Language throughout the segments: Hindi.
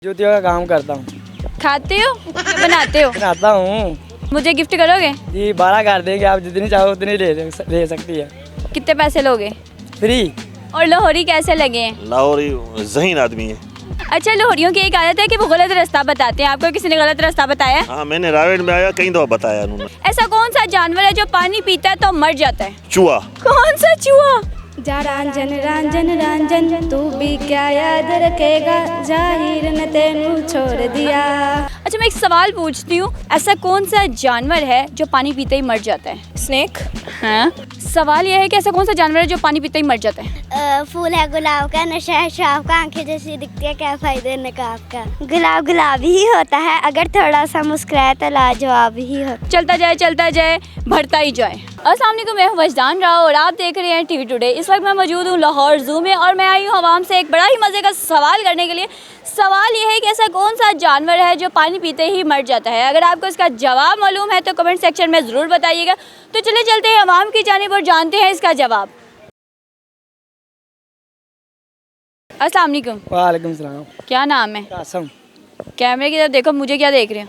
जूतियों का काम करता हूँ। खाते हो या बनाते हो? बनाता हूँ मुझे गिफ्ट करोगे? जी, 12 कर देंगे, आप जितनी चाहो उतनी ले सकती है। कितने पैसे लोगे? फ्री। और लाहौरी कैसे लगे हैं? लाहौरी ज़हीन आदमी है। अच्छा, लाहौरियों की एक आदत है कि वो गलत रास्ता बताते हैं। आपको किसी ने गलत रास्ता बताया? हाँ, मैंने रावेड में आया कई दफ़ा बताया उन्होंने। ऐसा कौन सा जानवर है जो पानी पीता है तो मर जाता है? चूहा। कौन सा चूहा? जा रांझन रांझन रांझन तू भी क्या याद रखेगा, जाहिर न तेनू छोड़ दिया। अच्छा, मैं एक सवाल पूछती हूँ, ऐसा कौन सा जानवर है जो पानी पीते ही मर जाता है? स्नेक। हाँ, सवाल यह है कि ऐसा कौन सा जानवर है जो पानी पीते ही मर जाता है? फूल है गुलाब का, नशा है शराब का, आंखें जैसी दिखती है, क्या फायदे नकाब का। गुलाब गुलाबी ही होता है, अगर थोड़ा सा मुस्कुराए तो लाजवाब ही हो। चलता जाए भरता ही जाए। अस्सलाम वालेकुम, मैं हूं वजदान राव और आप देख रहे हैं टीवी टुडे। इस वक्त मैं मौजूद हूं लाहौर ज़ू में और मैं आई हूं आवाम से एक बड़ा ही मज़े का सवाल करने के लिए। सवाल ये है कि ऐसा कौन सा जानवर है जो पानी पीते ही मर जाता है? अगर आपको इसका जवाब मालूम है तो कमेंट सेक्शन में ज़रूर बताइएगा। तो चलिए चलते हैं आवाम की जानिब और जानते हैं इसका जवाब। अस्सलाम वालेकुम। वालेकुम सलाम। क्या नाम है? कासम। कैमरे की तरफ देखो, मुझे क्या देख रहे हो?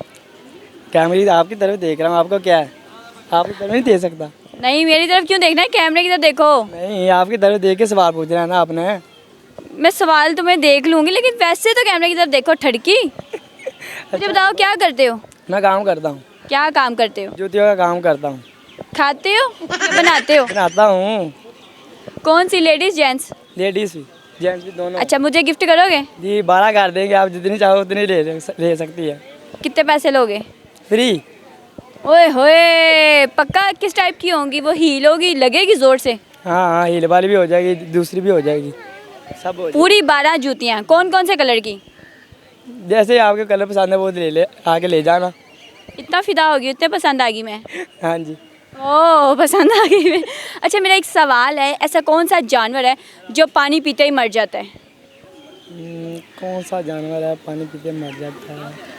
कैमरे आपकी तरफ देख रहा हूँ, आपको क्या है? आपकी तरफ नहीं दे सकता। नहीं, मेरी तरफ क्यों देखना है? कैमरे की तरफ देखो। नहीं, आपकी तरफ देख के सवाल पूछ रहा है ना आपने। मैं सवाल तुम्हें देख लूँगी, लेकिन वैसे तो कैमरे की तरफ देखो ठड़की। मुझे बताओ क्या करते हो? मैं काम करता हूँ। क्या काम करते हो? जूतियों का काम करता हूँ। खाते हो या बनाते हो? बनाता हूँ। कौन सी, लेडीज जेंट्स? लेडीज भी जेंट्स भी दोनों। अच्छा, मुझे गिफ्ट करोगे? जी, 12 कर देंगे, आप जितनी चाहो उतनी ले सकती है। कितने पैसे लोगे? फ्री। ओए होए, पक्का किस टाइप की होंगी? वो हील होगी, लगेगी जोर से? हाँ हाँ, हील वाली भी हो जाएगी, दूसरी भी हो जाएगी, सब हो जाएगी। पूरी 12 जूतियाँ? कौन कौन से कलर की? जैसे आपके कलर पसंद है वो ले आके ले जाना। इतना फिदा होगी, इतने पसंद आ गई मैं। हाँ जी। ओह, पसंद आ गई मैं। अच्छा, मेरा एक सवाल है, ऐसा कौन सा जानवर है जो पानी पीते ही मर जाता है? कौन सा जानवर है पानी पीते मर जाता है?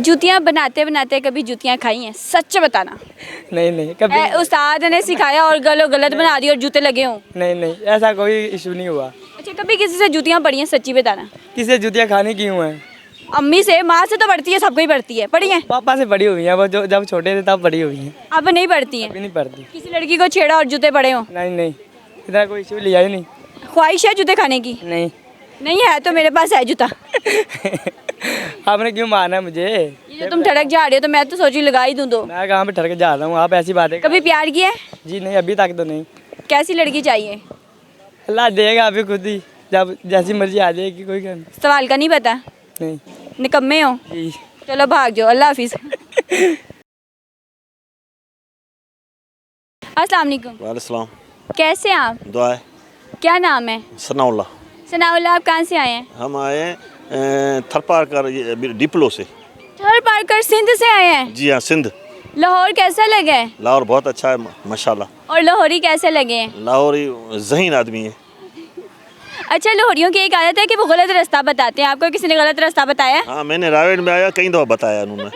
जूतियाँ बनाते बनाते कभी जूतियाँ खाई हैं? सच बताना। नहीं कभी। उस्ताद ने सिखाया और गलत बना दी और जूते लगे हों? नहीं, ऐसा कोई इशू नहीं हुआ। अच्छा, कभी किसी से जूतियाँ पड़ी हैं? सच्ची बताना। किसे जूतियाँ खानी क्यों हैं? अम्मी से, माँ से तो पड़ती है, सबको ही पड़ती है। पड़ी हैं? पापा से पड़ी हुई हैं, वो जो जब छोटे थे तब पड़ी हुई हैं। अब नहीं पड़ती हैं? अभी नहीं पड़ती। किसी लड़की को छेड़ा और जूते पड़े हों? नहीं, इतना कोई इशू लिया ही नहीं। ख्वाहिश है जूते खाने की? नहीं है तो मेरे पास है जूता। आपने क्यों मारना मुझे? ये जो तुम ठड़क जा रहे हो तो मैं तो सोची लगा ही दूँ दो। मैं कहाँ पे ठड़क जा रहा हूँ? आप ऐसी बातें कभी प्यार किया है? जी नहीं, अभी तक तो नहीं। कैसी लड़की चाहिए? अल्लाह देगा अभी खुद ही, जब जैसी मर्जी आ जाएगी। कोई क्या सवाल का नहीं पता? नहीं। निकम्मे हो? जी। चलो भाग जाओ, अल्लाह हाफिज़। अस्सलाम वालेकुम। वालेकुम सलाम। कैसे हैं आप? दुआ है। क्या नाम है? सनाउल्लाह। सनाउल्लाह, आप कहाँ से आए हैं? हम आए थरपारकर डिप्लो से। थर पारकर सिंध से आए हैं? जी हाँ, सिंध। लाहौर कैसा लगा है? लाहौर बहुत अच्छा है माशाल्लाह। और लाहौरी कैसे लगे हैं? लाहौरी ज़हीन आदमी है। अच्छा, लाहौरियों की एक आदत है कि वो गलत रास्ता बताते हैं। आपको किसी ने गलत रास्ता बताया? हाँ, मैंने रावेड में आया कई दफ़ा बताया उन्होंने।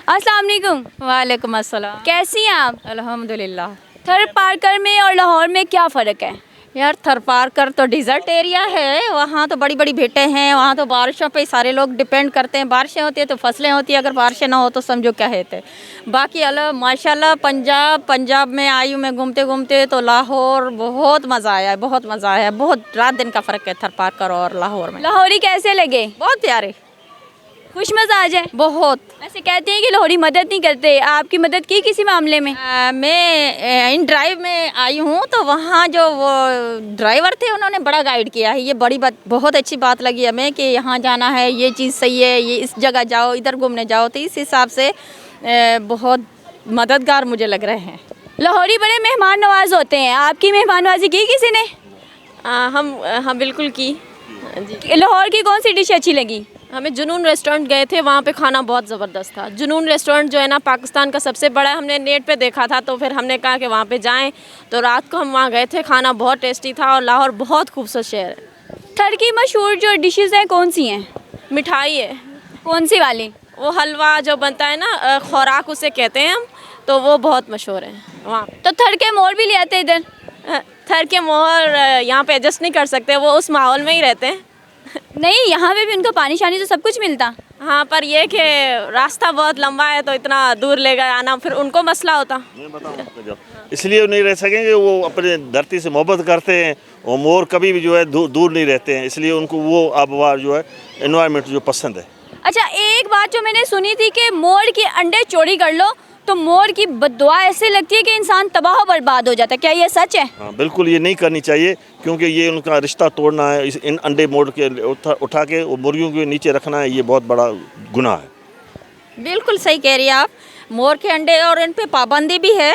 अस्सलाम वालेकुम। वालेकुम अस्सलाम। कैसी हैं आप? अल्हम्दुलिल्लाह। थर पारकर में और लाहौर में क्या फ़र्क है? यार, थरपारकर तो डिज़र्ट एरिया है, वहाँ तो बड़ी बड़ी भेटें हैं, वहाँ तो बारिशों पे सारे लोग डिपेंड करते हैं। बारिशें होती है तो फसलें होती है, अगर बारिशें ना हो तो समझो क्या है। बाकी अल्लाह माशाल्लाह पंजाब में आई हूँ मैं घूमते घूमते, तो लाहौर बहुत मज़ा आया है, बहुत मज़ा आया है। बहुत रात दिन का फ़र्क है थरपारकर और लाहौर में। लाहौरी कैसे लगे? बहुत प्यारे, खुश मज़ाज है? बहुत। ऐसे कहते हैं कि लाहौरी मदद नहीं करते, आपकी मदद की किसी मामले में? मैं इन ड्राइव में आई हूँ, तो वहाँ जो वो ड्राइवर थे उन्होंने बड़ा गाइड किया है। ये बड़ी बात, बहुत अच्छी बात लगी हमें कि यहाँ जाना है, ये चीज़ सही है, ये इस जगह जाओ, इधर घूमने जाओ। तो इस हिसाब से बहुत मददगार मुझे लग रहे हैं। लाहौरी बड़े मेहमान नवाज होते हैं, आपकी मेहमान नवाजी की किसी ने? हम बिल्कुल की जी। लाहौर की कौन सी डिश अच्छी लगी? हमें जुनून रेस्टोरेंट गए थे, वहाँ पे खाना बहुत ज़बरदस्त था। जुनून रेस्टोरेंट जो है ना पाकिस्तान का सबसे बड़ा है, हमने नेट पे देखा था, तो फिर हमने कहा कि वहाँ पे जाएं। तो रात को हम वहाँ गए थे, खाना बहुत टेस्टी था और लाहौर बहुत खूबसूरत शहर है। थर की मशहूर जो डिशेस हैं कौन सी हैं? मिठाई है। कौन सी वाली? वो हलवा जो बनता है ना, खुराक उसे कहते हैं हम, तो वो बहुत मशहूर है वहाँ। तो थर के मोर भी ले आते इधर? पत्थर के मोहर यहाँ पे एडजस्ट नहीं कर सकते, वो उस माहौल में ही रहते हैं। नहीं, यहाँ पे भी उनको पानी शानी तो सब कुछ मिलता। हाँ, पर ये कि रास्ता बहुत लंबा है तो इतना दूर ले गए आना, फिर उनको मसला होता। मैं बताऊं आपको जब, इसलिए वो नहीं रह सकेंगे, वो अपने धरती से मोहब्बत करते हैं और मोर कभी भी जो है दूर नहीं रहते हैं, इसलिए उनको वो आबहवा जो है एनवायरनमेंट जो पसंद है। अच्छा, एक बात जो मैंने सुनी थी कि मोर के अंडे चोरी कर लो तो मोर की बद्दुआ ऐसे लगती है कि इंसान तबाह बर्बाद हो जाता है, क्या ये सच है? हाँ बिल्कुल, ये नहीं करनी चाहिए क्योंकि ये उनका रिश्ता तोड़ना है। इन अंडे मोड़ के उठा के वो मुर्गियों के नीचे रखना है, ये बहुत बड़ा गुनाह है। बिल्कुल सही कह रही है आप। मोर के अंडे, और इन पे पाबंदी भी है,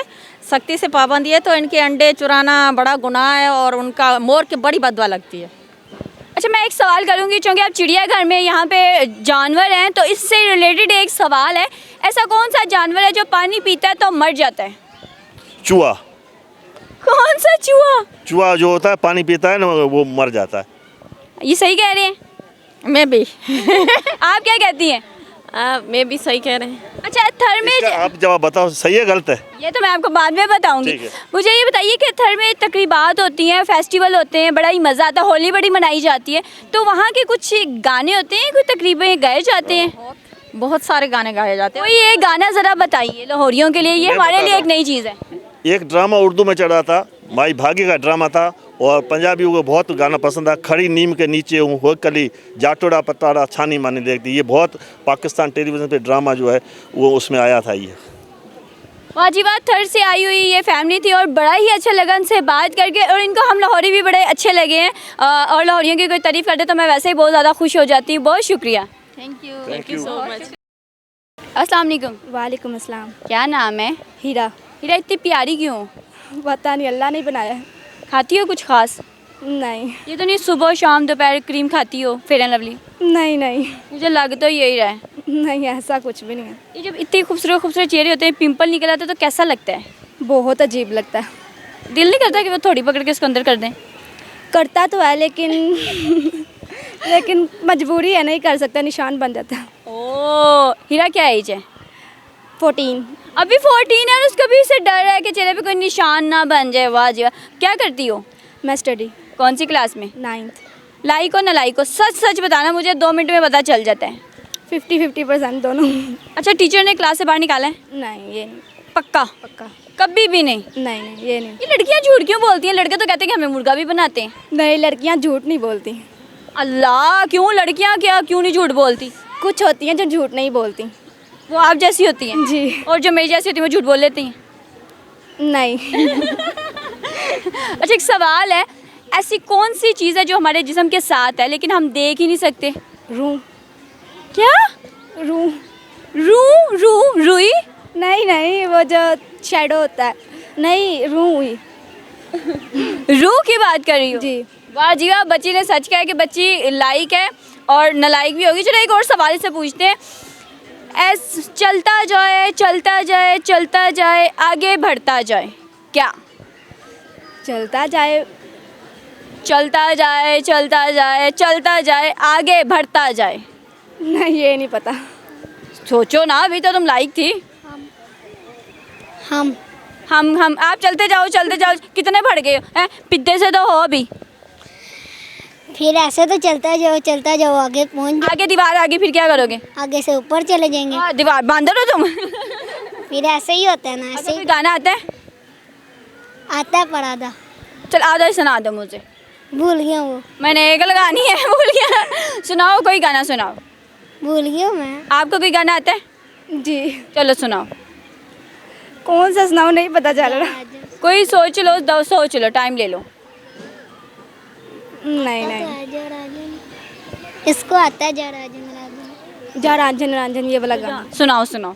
सख्ती से पाबंदी है, तो इनके अंडे चुराना बड़ा गुनाह है और उनका मोर की बड़ी बदवा लगती है। अच्छा, मैं एक सवाल करूंगी, क्योंकि आप चिड़ियाघर में यहाँ पे जानवर हैं तो इससे रिलेटेड एक सवाल है, ऐसा कौन सा जानवर है जो पानी पीता है तो मर जाता है? चूहा। कौन सा चूहा? चूहा जो होता है पानी पीता है ना, वो मर जाता है। ये सही कह रहे हैं? मैं भी आप क्या कहती हैं? मैं भी सही कह रहे हैं। अच्छा, थर में इसका आप जवाब बताओ, सही है गलत है? ये तो मैं आपको बाद में बताऊंगी। ठीक है। मुझे ये बताइए कि थर में तकरीबात होती हैं, फेस्टिवल होते हैं, बड़ा ही मज़ा आता है, होली बड़ी मनाई जाती है, तो वहाँ के कुछ गाने होते हैं, कोई तकरीबें गाए जाते हैं? बहुत सारे गाने गाए जाते हैं। कोई एक गाना ज़रा बताइए लाहौरियों के लिए, ये मैं हमारे लिए बताता एक नई चीज़ है। एक ड्रामा उर्दू में चढ़ा था, माई भागी का ड्रामा था, और पंजाबियों को बहुत गाना पसंद था। खड़ी नीम के नीचे हूँ हो कली, जाटोड़ा पताड़ा छानी मानी देखती, ये बहुत पाकिस्तान टेलीविज़न पे ड्रामा जो है वो उसमें आया था। ये वाजिबात थर से आई हुई ये फैमिली थी और बड़ा ही अच्छा लगा इनसे बात करके, और इनको हम लाहौरी भी बड़े अच्छे लगे हैं, और लाहौरियों की कोई तारीफ़ करते तो मैं वैसे ही बहुत ज़्यादा खुश हो जाती हूँ। बहुत शुक्रिया। Thank you so much. अस्सलाम वालेकुम। वालेकुम अस्सलाम। क्या नाम है? हीरा। हीरा इतनी प्यारी क्यों हो? पता नहीं, अल्लाह ने बनाया है। खाती हो कुछ खास? नहीं ये तो नहीं सुबह शाम दोपहर क्रीम खाती हो, फेयर एंड लवली? नहीं नहीं मुझे लग तो यही रहा है। नहीं, ऐसा कुछ भी नहीं है। ये जब इतने खूबसूरत खूबसूरत चेहरे होते हैं, पिंपल निकल आते हैं तो कैसा लगता है? बहुत अजीब लगता है। दिल नहीं करता कि वो थोड़ी पकड़ के इसको अंदर कर दें? करता तो है लेकिन लेकिन मजबूरी है, नहीं कर सकता, निशान बन जाता है। ओ, हीरा क्या एज है? 14। अभी 14 है और उसको भी इससे डर है कि चेहरे पे कोई निशान ना बन जाए। वाह जी वाह। क्या करती हो? मैं स्टडी कौन सी क्लास में? 9th। लाइक और ना लाइक हो सच सच बताना, मुझे 2 मिनट में पता चल जाता है। 50-50% दोनों। अच्छा, टीचर ने क्लास से बाहर निकाला है? नहीं, ये नहीं। पक्का? पक्का। कभी भी नहीं? नहीं नहीं, ये नहीं। ये लड़कियां झूठ क्यों बोलती हैं? लड़के तो कहते हैं कि हमें मुर्गा भी बनाते हैं। नहीं, लड़कियां झूठ नहीं बोलती। अल्लाह, क्यों लड़कियां क्या क्यों नहीं झूठ बोलती? कुछ होती हैं जो झूठ नहीं बोलती। वो आप जैसी होती हैं? जी। और जो मेरी जैसी होती है वो झूठ बोल लेती हैं? नहीं। अच्छा, एक सवाल है, ऐसी कौन सी चीज़ है जो हमारे जिस्म के साथ है लेकिन हम देख ही नहीं सकते? रूह। क्या? रूह। रूह? रूह? रुई? नहीं नहीं, वो जो शैडो होता है। नहीं, रूह हुई। रूह की बात कर रही हो? जी। वाह जी वाह, बच्ची ने सच कहा कि बच्ची लाइक है और नालायक भी होगी। चलो एक और सवाल से पूछते हैं। चलता जाए चलता जाए चलता जाए आगे बढ़ता जाए, क्या? चलता जाए। चलता जाए चलता जाए चलता जाए आगे बढ़ता जाए। नहीं, ये नहीं पता। सोचो ना, अभी तो तुम लाइक थी। हम आप चलते जाओ कितने बढ़ गए हो? हैं, पिद्दे से तो हो अभी। फिर ऐसे तो चलता जाओ आगे पहुंच आगे दीवार आगे, फिर क्या करोगे? आगे से ऊपर चले जाएंगे। दीवार बांधो हो तुम। फिर ऐसे ही होता है ना, ऐसे अच्छा, ही कोई गाना आता है? आता है पर आधा चल आधा ही सुना दो मुझे। भूल गया वो। मैंने एक लगानी है, भूल गया। सुनाओ, कोई गाना सुनाओ। भूल गया मैं। आपको कोई गाना आता है? जी। चलो सुनाओ। कौन सा सुनाऊं, नहीं पता चल रहा। कोई सोच लो, सोच लो, टाइम ले लो। नहीं नहीं, इसको आता है जा रांझन रांझन, ये वाला गाना। सुनाओ।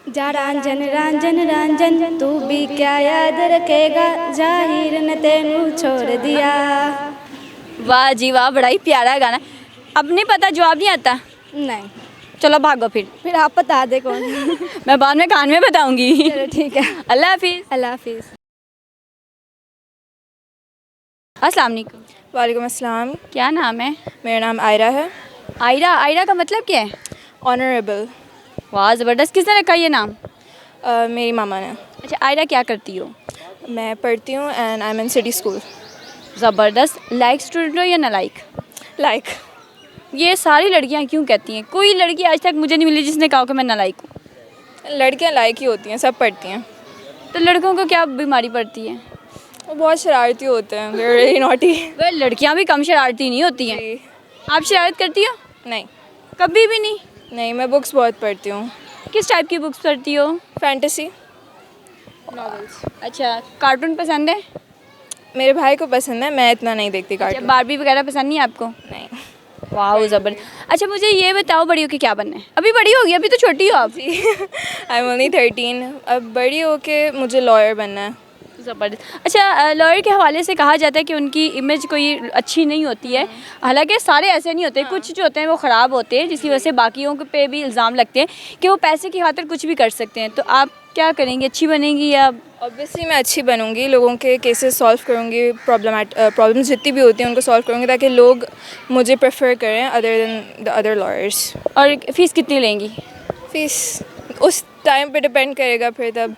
जा रांझन रांझन रांझन तू भी क्या याद रखेगा, जाहिर ने तेनू छोड़ दिया। वाह जी वाह, बड़ा ही प्यारा गाना। अब नहीं पता, जवाब नहीं आता? नहीं। चलो भागो फिर आप बता दे कौन। मैं बाद में कान में बताऊंगी। चलो ठीक है। अल्लाह हाफिज़। अल्लाह हाफिज़। अस्सलाम वालेकुम। वालेकुम अस्सलाम। क्या नाम है? मेरा नाम आयरा है। आयरा का मतलब क्या है? ऑनरेबल। वाह ज़बरदस्त, किसने रखा ये नाम? मेरी मामा ने। अच्छा, आयरा क्या करती हो? मैं पढ़ती हूँ and I am in city school. ज़बरदस्त। लाइक स्टूडेंट हो या ना लाइक? लाइक। ये सारी लड़कियां क्यों कहती हैं? कोई लड़की आज तक मुझे नहीं मिली जिसने कहा कि मैं ना लाइक हूँ। लड़कियाँ लाइक ही होती हैं, सब पढ़ती हैं। तो लड़कों को क्या बीमारी पड़ती है? वो बहुत शरारती होते हैं, दे आर वेरी नॉटी। वह लड़कियां भी कम शरारती नहीं होती हैं। आप शरारत करती हो? नहीं कभी भी नहीं? नहीं, मैं बुक्स बहुत पढ़ती हूँ। किस टाइप की बुक्स पढ़ती हो? Fantasy novels. अच्छा, कार्टून पसंद है? मेरे भाई को पसंद है, मैं इतना नहीं देखती अच्छा, कार्टून। बारबी वगैरह पसंद नहीं है आपको? नहीं। वाह ज़बरदस्त। अच्छा मुझे ये बताओ, बड़ी होके क्या बनना है? अभी बड़ी होगी, अभी तो छोटी हो आप। I am only 13। अब बड़ी होके मुझे लॉयर बनना है। ज़बरदस्त। अच्छा, लॉयर के हवाले से कहा जाता है कि उनकी इमेज कोई अच्छी नहीं होती है। हालांकि सारे ऐसे नहीं होते, कुछ जो होते हैं वो ख़राब होते हैं, जिसकी वजह से बाकियों पे भी इल्ज़ाम लगते हैं कि वो पैसे की खातिर कुछ भी कर सकते हैं। तो आप क्या करेंगी? अच्छी बनेंगी या? ऑब्वियसली मैं अच्छी बनूंगी, लोगों के केसेस सॉल्व करूंगी, प्रॉब्लम्स जितनी भी होती हैं उनको सॉल्व करूंगी, ताकि लोग मुझे प्रेफर करें other than the other lawyers. और फ़ीस कितनी लेंगी? फीस उस टाइम पे डिपेंड करेगा फिर तब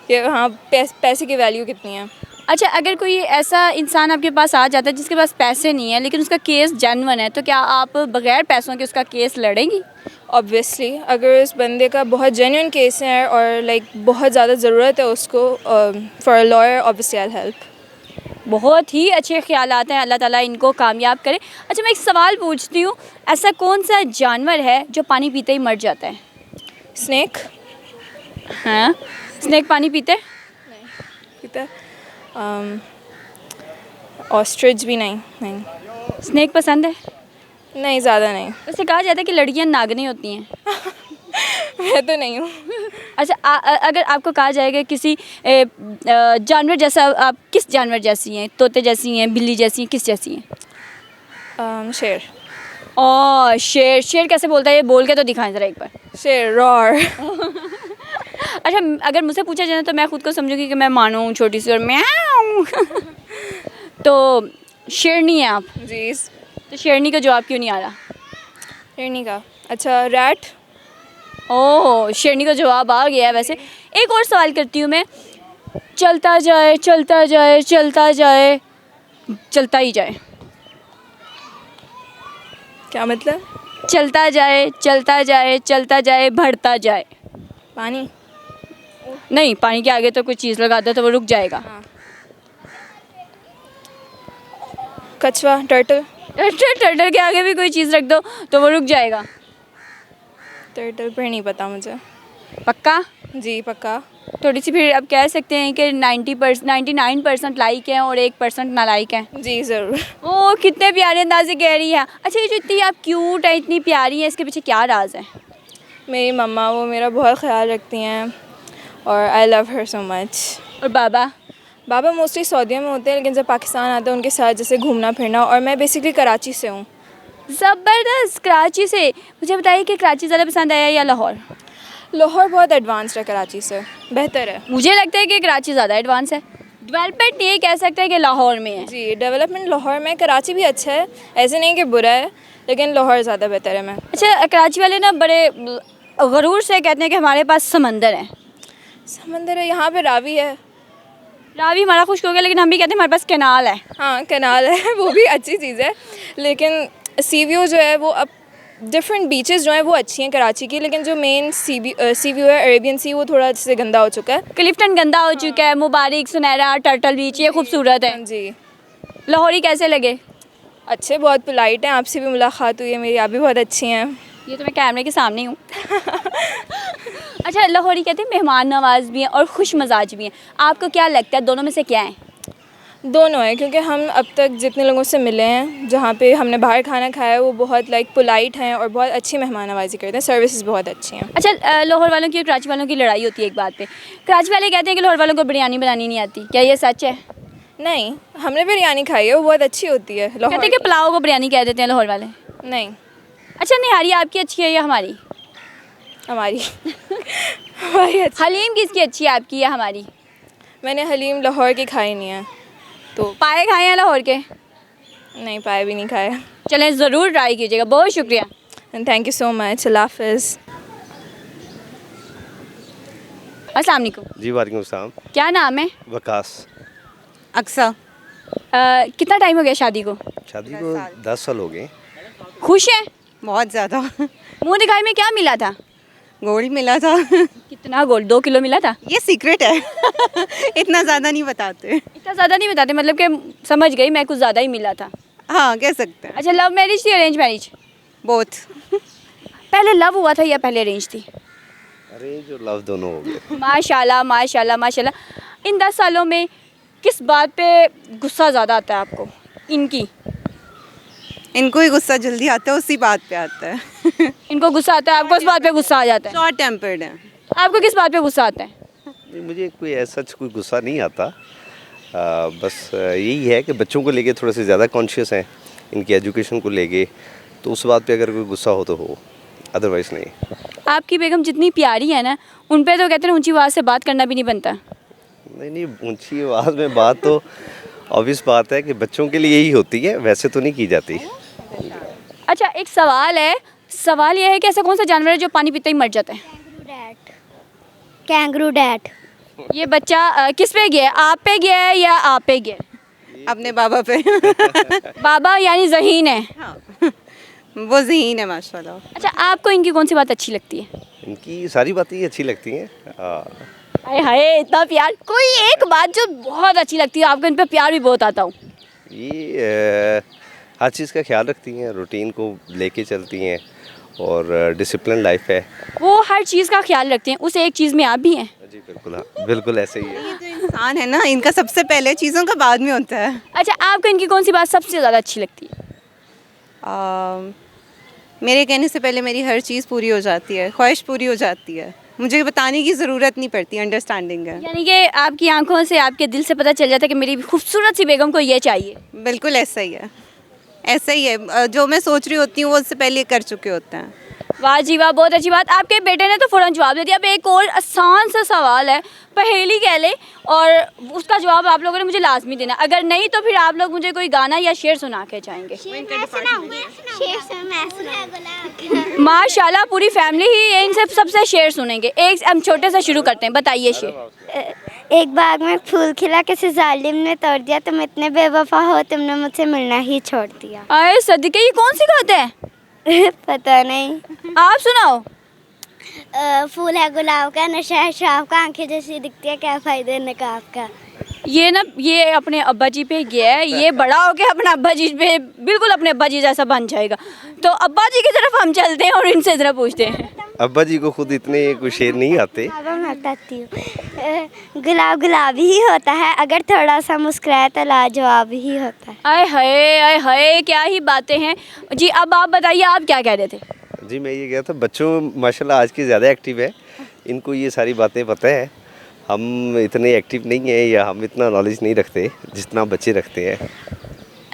कि हाँ पैसे की वैल्यू कितनी है। अच्छा, अगर कोई ऐसा इंसान आपके पास आ जाता है जिसके पास पैसे नहीं है लेकिन उसका केस जेन्युइन है, तो क्या आप बगैर पैसों के उसका केस लड़ेंगी? ऑब्वियसली अगर उस बंदे का बहुत जेन्युइन केस है और लाइक बहुत ज़्यादा ज़रूरत है उसको for a lawyer, obviously I help. बहुत ही अच्छे ख्यालात हैं, अल्लाह ताला इनको कामयाब करे। अच्छा मैं एक सवाल पूछती हूँ, ऐसा कौन सा जानवर है जो पानी पीते ही मर जाता है? स्नेक। हाँ, स्नेक पानी पीते? पीता। ऑस्ट्रिच भी नहीं। स्नेक पसंद है? नहीं, ज़्यादा नहीं। वैसे कहा जाता है कि लड़कियाँ नागनी होती हैं। मैं तो नहीं हूँ। अच्छा, अगर आपको कहा जाएगा किसी जानवर जैसा, आप किस जानवर जैसी हैं? तोते जैसी हैं, बिल्ली जैसी हैं, किस जैसी हैं? शेर। ओह शेर। शेर कैसे बोलता है? ये बोल के तो दिखाएं ज़रा एक बार। शेर रॉर। अच्छा, अगर मुझसे पूछा जाए तो मैं खुद को समझूंगी कि मैं मानो हूँ छोटी सी और म्याऊं। तो शेरनी है आप? जी। तो शेरनी का जवाब क्यों नहीं आ रहा? शेरनी का अच्छा रैट। ओह, शेरनी का जवाब आ गया है। वैसे एक और सवाल करती हूँ मैं, चलता जाए चलता जाए चलता जाए चलता ही जाए, क्या मतलब? चलता जाए चलता जाए चलता जाए बढ़ता जाए। पानी। नहीं, पानी के आगे तो कोई चीज़ लगा दो तो वो रुक जाएगा। कछुआ, टर्टल। टर्टल के आगे भी कोई चीज़ रख दो तो वो रुक जाएगा। टर्टल पर नहीं पता मुझे। पक्का? जी पक्का। थोड़ी सी फिर अब कह सकते हैं कि 99% लाइक हैं और 1% नालायक हैं। जी ज़रूर। ओह, कितने प्यारे अंदाज़ से कह रही हैं। अच्छा, ये जो इतनी आप क्यूट है, इतनी प्यारी है, इसके पीछे क्या राज है? मेरी मम्मा, वो मेरा बहुत ख्याल रखती हैं और I love her so much. और बाबा? बाबा मोस्टली सऊदीया में होते हैं, लेकिन जब पाकिस्तान आते हैं उनके साथ जैसे घूमना फिरना। और मैं बेसिकली कराची से हूँ। ज़बरदस्त। कराची से? मुझे बताइए कि कराची ज़्यादा पसंद आया या लाहौर? लाहौर बहुत एडवांस्ड है कराची से, बेहतर है। मुझे लगता है कि कराची ज़्यादा एडवांस है। डेवलपमेंट ये कह सकते हैं कि लाहौर में है। जी, डेवलपमेंट लाहौर में, कराची भी अच्छा है, ऐसे नहीं कि बुरा है, लेकिन लाहौर ज़्यादा बेहतर है। मैं अच्छा, कराची वाले ना बड़े गरूर से कहते हैं कि हमारे पास समंदर है। समंदर है, यहाँ पे रावी है। रावी हमारा खुश्क हो गया, लेकिन हम भी कहते हैं हमारे पास कैनाल है। हाँ कैनाल है, वो भी अच्छी चीज़ है, लेकिन सी व्यू जो है वो अब डिफरेंट बीचेस जो हैं वो अच्छी हैं कराची की, लेकिन जो मेन सी व्यू है अरेबियन सी, वो थोड़ा जैसे गंदा हो चुका है। क्लिफ्टन गंदा हो चुका है। मुबारक, सुनहरा, टर्टल बीच ये खूबसूरत है। जी। लाहौरी कैसे लगे? अच्छे, बहुत पोलाइट हैं। आपसे भी मुलाकात हुई है मेरी, आप भी बहुत अच्छी हैं। ये तो मैं कैमरे के सामने हूँ। अच्छा, लाहौरी कहते हैं मेहमान नवाज भी हैं और खुश मजाज भी हैं। आपको क्या लगता है दोनों में से क्या है? दोनों है, क्योंकि हम अब तक जितने लोगों से मिले हैं, जहाँ पे हमने बाहर खाना खाया है, वो बहुत लाइक पोलाइट हैं और बहुत अच्छी मेहमान नवाजी करते हैं, सर्विसेज बहुत अच्छी हैं। अच्छा, लाहौर वालों की और कराची वालों की लड़ाई होती है एक बात पे। कराची वाले कहते हैं कि लाहौर वालों को बिरयानी बनानी नहीं आती, क्या ये सच है? नहीं, हमने बिरयानी खाई है, वो बहुत अच्छी होती है। कहते हैं कि पुलाव को बिरयानी कह देते हैं लाहौर वाले। नहीं। अच्छा, निहारी आपकी अच्छी है या हमारी? हमारी। हमारी अच्छी। हलीम किसकी अच्छी है, आपकी या हमारी? मैंने हलीम लाहौर की खाई नहीं है। तो पाए खाए हैं लाहौर के? नहीं, पाए भी नहीं खाया। चलें, ज़रूर ट्राई कीजिएगा। बहुत शुक्रिया। And thank you so much. अल्लाह हाफ़िज़। अस्सलाम वालेकुम। जी वालेकुम सलाम। क्या नाम है? वकास। अक्सा। कितना टाइम हो गया शादी को? शादी को 10 साल हो गए। खुश हैं? बहुत ज़्यादा। मुँह दिखाई में क्या मिला था? गोल्ड मिला था। कितना गोल्ड? 2 किलो मिला था? ये सीक्रेट है। इतना ज़्यादा नहीं बताते। इतना ज़्यादा नहीं बताते, मतलब कि समझ गई मैं, कुछ ज़्यादा ही मिला था। हाँ, कह सकते हैं। अच्छा, लव मैरिज थी अरेंज मैरिज? बोथ। पहले लव हुआ था या पहले अरेंज थी? अरेंज और लव दोनों हो गए। माशाल्लाह माशाल्लाह माशाल्लाह। इन 10 सालों में किस बात पे गुस्सा ज़्यादा आता है आपको? इनको ही गुस्सा जल्दी आता है, उसी बात पे आता है। इनको गुस्सा आता है, आपको उस बात पे गुस्सा आ जाता है? शॉर्ट टेम्पर्ड है। आपको किस बात पे गुस्सा आता है? नहीं, मुझे कोई ऐसा कोई गुस्सा नहीं आता। बस यही है कि बच्चों को लेके थोड़े से ज़्यादा कॉन्शियस हैं, इनकी एजुकेशन को लेके, तो उस बात पे अगर कोई गुस्सा हो तो हो, अदरवाइज़ नहीं। आपकी बेगम जितनी प्यारी है ना, उन पे तो कहते हैं ऊंची आवाज़ से बात करना भी नहीं बनता। नहीं, ऊंची आवाज़ में बात तो ऑब्वियस बात है कि बच्चों के लिए यही होती है, वैसे तो नहीं की जाती। अच्छा, एक सवाल है, सवाल यह है कि ऐसा कौन सा जानवर है जो पानी पीते ही मर जाता है? Kangaroo that. ये बच्चा किस पे गया है? आप पे गया है या आप पे गया है? अपने बाबा पे। बाबा यानी ज़हीन है। हाँ, वो ज़हीन है माशाल्लाह। अच्छा, आपको इनकी कौन सी बात अच्छी लगती है? इनकी सारी बातें ही अच्छी लगती हैं। हाय हाय, इतना प्यार। कोई एक बात जो बहुत अच्छी लगती है आपको, इन पे प्यार भी बहुत आता हूँ। ये हर चीज़ का ख्याल रखती हैं, रूटीन को लेके चलती हैं और डिसिप्लिन लाइफ है। वो हर चीज़ का ख्याल रखते हैं, उस एक चीज़ में आप भी हैं। जी बिल्कुल, हाँ बिल्कुल ऐसे ही है। इंसान है ना, इनका सबसे पहले चीज़ों का बाद में होता है। अच्छा, आपको इनकी कौन सी बात सबसे ज़्यादा अच्छी लगती है? मेरे कहने से पहले मेरी हर चीज़ पूरी हो जाती है, ख्वाहिश पूरी हो जाती है, मुझे बताने की ज़रूरत नहीं पड़ती, अंडरस्टैंडिंग है। यानी कि आपकी आंखों से, आपके दिल से पता चल जाता है कि मेरी खूबसूरत सी बेगम को ये चाहिए। बिल्कुल ऐसा ही है, ऐसा ही है। जो मैं सोच रही होती हूँ वो उससे पहले कर चुके होते हैं। वाह जी वाह, बहुत अच्छी बात। आपके बेटे ने तो फ़ौरन जवाब दे दिया। अब एक और आसान सा सवाल है, पहेली कह ले, और उसका जवाब आप लोगों ने मुझे लाजमी देना। अगर नहीं तो फिर आप लोग मुझे कोई गाना या शेर सुना के जाएंगे। माशाल्लाह, पूरी फैमिली ही इन सबसे शेर सुनेंगे। एक हम छोटे से शुरू करते हैं, बताइए शेर। एक बाग में फूल खिला, किसी जालिम ने तोड़ दिया, तुम इतने बेवफा हो, तुमने मुझसे मिलना ही छोड़ दिया। आए सदके, ये कौन सी बात है? पता नहीं, आप सुनाओ। फूल है गुलाब का, नशा है शराब का, आंखें जैसी दिखती है, क्या फ़ायदा नकाब का। ये ना, ये अपने अब्बा जी पे गया है, ये बड़ा हो के अपने अब्बा जी पे बिल्कुल अपने अब्बा जी जैसा बन जाएगा। तो अब्बा जी की तरफ हम चलते हैं और इनसे ज़रा पूछते हैं। अब्बा जी को खुद इतने कोई शेर नहीं आते। मैं बताती हूँ। गुलाब गुलाबी ही होता है, अगर थोड़ा सा मुस्कुराए तो लाजवाब ही होता है। आय हाय, क्या ही बातें हैं जी। अब आप बताइए, आप क्या कह रहे थे? जी मैं ये कह था, बच्चों माशाल्लाह आज के ज़्यादा एक्टिव है, इनको ये सारी बातें पता है। हम इतने एक्टिव नहीं हैं या हम इतना नॉलेज नहीं रखते जितना बच्चे रखते हैं।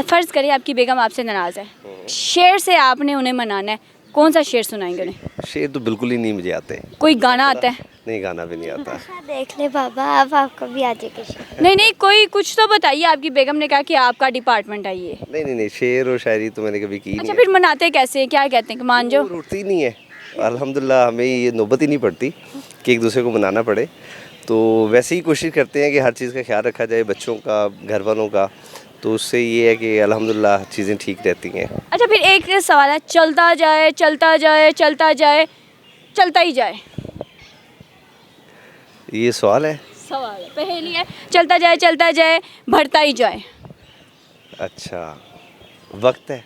फ़र्ज़ करिए आपकी बेगम आपसे नाराज़ है, शेर से आपने उन्हें मनाना है, कौन सा शेर सुनाएंगे उन्हें? शेर तो बिल्कुल ही नहीं मुझे आते। कोई गाना आता है? नहीं, गाना भी नहीं आता। देख ले बाबा, अब आपको भी आ जाएगा। नहीं, कोई कुछ तो बताइए। आपकी बेगम ने कहा कि आपका डिपार्टमेंट है ये। नहीं, शेर और शायरी तो मैंने कभी की अच्छा, नहीं। फिर मनाते कैसे हैं? क्या कहते हैं कि मान जाओ? उठती नहीं है, अल्हम्दुलिल्लाह हमें ये नौबत ही नहीं पड़ती कि एक दूसरे को मनाना पड़े। तो वैसे ही कोशिश करते हैं कि हर चीज़ का ख्याल रखा जाए, बच्चों का, घर वालों का, तो उससे ये है कि अल्हम्दुलिल्लाह चीज़ें ठीक रहती हैं। अच्छा, फिर एक सवाल है, चलता जाए चलता जाए चलता जाए चलता ही जाए, ये सवाल है? सवाल है, पहेली है। चलता जाए बढ़ता ही जाए। अच्छा, वक्त है।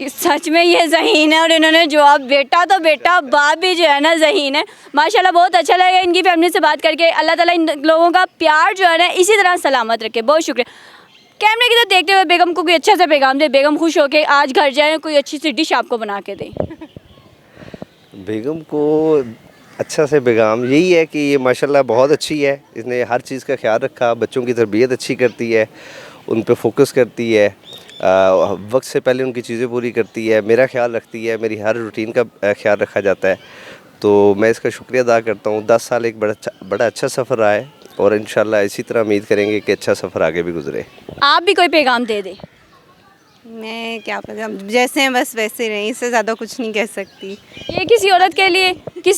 सच में ये ज़हीन है, और इन्होंने जवाब, बेटा तो बेटा, बाप भी जो है ना ज़हीन है। माशाल्लाह, बहुत अच्छा लगा इनकी फैमिली से बात करके। अल्लाह ताला इन लोगों का प्यार जो है ना इसी तरह सलामत रखे। बहुत शुक्रिया। कैमरे की तरफ देखते हुए बेगम को कोई अच्छा सा पैगाम दे, बेगम खुश होके आज घर जाए, कोई अच्छी सी डिश आपको बना के दे। बेगम को अच्छा से पैगाम यही है कि ये माशाल्लाह बहुत अच्छी है, इसने हर चीज़ का ख्याल रखा, बच्चों की तरबियत अच्छी करती है, उन पे फोकस करती है, वक्त से पहले उनकी चीज़ें पूरी करती है, मेरा ख्याल रखती है, मेरी हर रूटीन का ख्याल रखा जाता है। तो मैं इसका शुक्रिया अदा करता हूँ। 10 साल एक बड़ा अच्छा सफ़र रहा है और इंशाल्लाह इसी तरह उम्मीद करेंगे कि अच्छा सफ़र आगे भी गुजरे। आप भी कोई पैगाम दे दे। मैं क्या पता, जैसे हैं बस वैसे रहें, इससे ज़्यादा कुछ नहीं कह सकती। ये किसी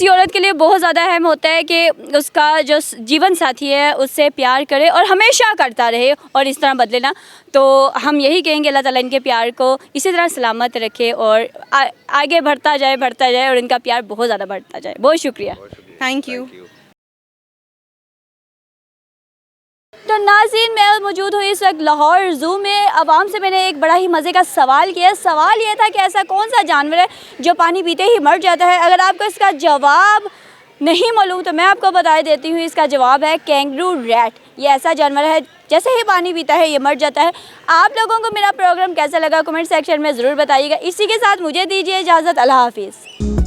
औरत के लिए बहुत ज़्यादा अहम होता है कि उसका जो जीवन साथी है उससे प्यार करे और हमेशा करता रहे और इस तरह बदले ना। तो हम यही कहेंगे अल्लाह ताला इनके प्यार को इसी तरह सलामत रखे और आगे बढ़ता जाए और इनका प्यार बहुत ज़्यादा बढ़ता जाए। बहुत शुक्रिया। Thank you. तो नाज़रीन, मैं मौजूद हूँ इस वक्त लाहौर ज़ू में। आवाम से मैंने एक बड़ा ही मज़े का सवाल किया। सवाल ये था कि ऐसा कौन सा जानवर है जो पानी पीते ही मर जाता है। अगर आपको इसका जवाब नहीं मालूम तो मैं आपको बता देती हूँ, इसका जवाब है कैंगरू रैट। ये ऐसा जानवर है जैसे ही पानी पीता है ये मर जाता है। आप लोगों को मेरा प्रोग्राम कैसा लगा कमेंट सेक्शन में ज़रूर बताइएगा। इसी के साथ मुझे दीजिए इजाज़त। अल्लाह हाफिज़।